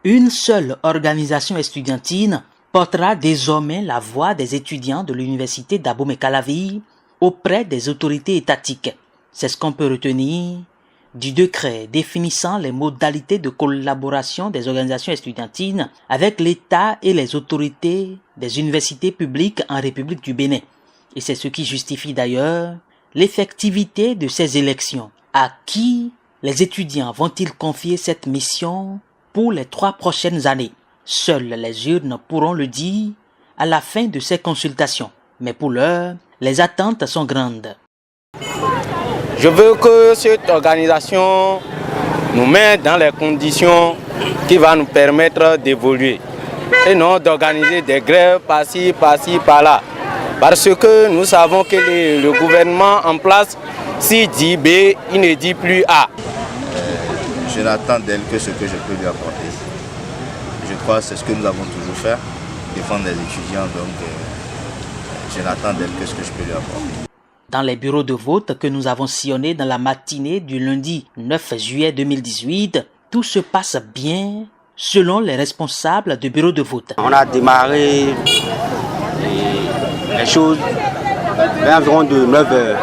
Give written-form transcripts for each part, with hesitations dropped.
Une seule organisation estudiantine portera désormais la voix des étudiants de l'université d'Abomey-Calavi auprès des autorités étatiques. C'est ce qu'on peut retenir du décret définissant les modalités de collaboration des organisations estudiantines avec l'État et les autorités des universités publiques en République du Bénin. Et c'est ce qui justifie d'ailleurs l'effectivité de ces élections. À qui les étudiants vont-ils confier cette mission pour les 3 prochaines années? Seules les urnes pourront le dire à la fin de ces consultations. Mais pour l'heure, les attentes sont grandes. Je veux que cette organisation nous mette dans les conditions qui vont nous permettre d'évoluer et non d'organiser des grèves par-ci, par-là. Parce que nous savons que le gouvernement en place, s'il dit B, il ne dit plus A. Je n'attends d'elle que ce que je peux lui apporter. Je crois que c'est ce que nous avons toujours fait, défendre les étudiants, donc je n'attends d'elle que ce que je peux lui apporter. Dans les bureaux de vote que nous avons sillonnés dans la matinée du lundi 9 juillet 2018, tout se passe bien selon les responsables de bureaux de vote. On a démarré les choses vers environ de 9 heures.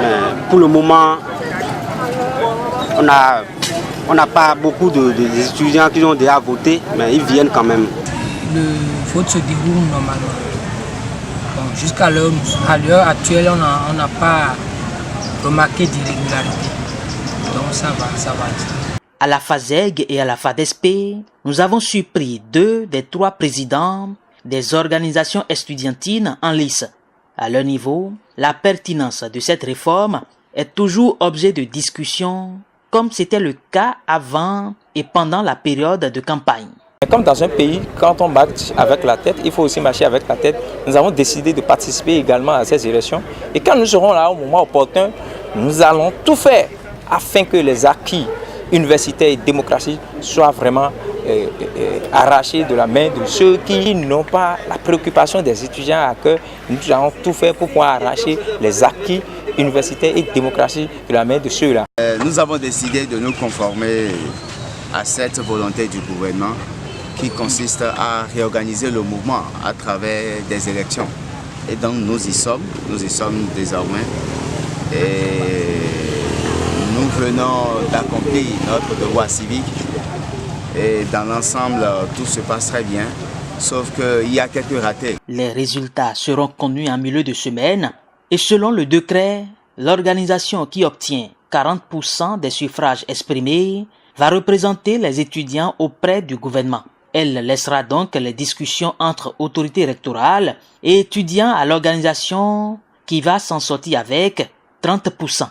Mais pour le moment, on n'a pas beaucoup d'étudiants qui ont déjà voté, mais ils viennent quand même. Le vote se déroule normalement. Bon, jusqu'à l'heure actuelle, on n'a pas remarqué d'irrégularité. Donc ça va. À la FASEG et à la FADESP, nous avons surpris 2 des 3 présidents des organisations estudiantines en lice. À leur niveau, la pertinence de cette réforme est toujours objet de discussion, comme c'était le cas avant et pendant la période de campagne. Comme dans un pays, quand on marche avec la tête, il faut aussi marcher avec la tête. Nous avons décidé de participer également à ces élections. Et quand nous serons là au moment opportun, nous allons tout faire afin que les acquis universitaires et démocratiques soient vraiment arrachés de la main de ceux qui n'ont pas la préoccupation des étudiants à cœur. Nous allons tout faire pour pouvoir arracher les acquis universitaires et démocratiques de la main de ceux-là. Nous avons décidé de nous conformer à cette volonté du gouvernement qui consiste à réorganiser le mouvement à travers des élections. Et donc nous y sommes désormais. Et nous venons d'accomplir notre devoir civique. Et dans l'ensemble, tout se passe très bien, sauf qu'il y a quelques ratés. Les résultats seront connus en milieu de semaine et selon le décret, l'organisation qui obtient 40% des suffrages exprimés va représenter les étudiants auprès du gouvernement. Elle laissera donc les discussions entre autorités rectorales et étudiants à l'organisation qui va s'en sortir avec 30%.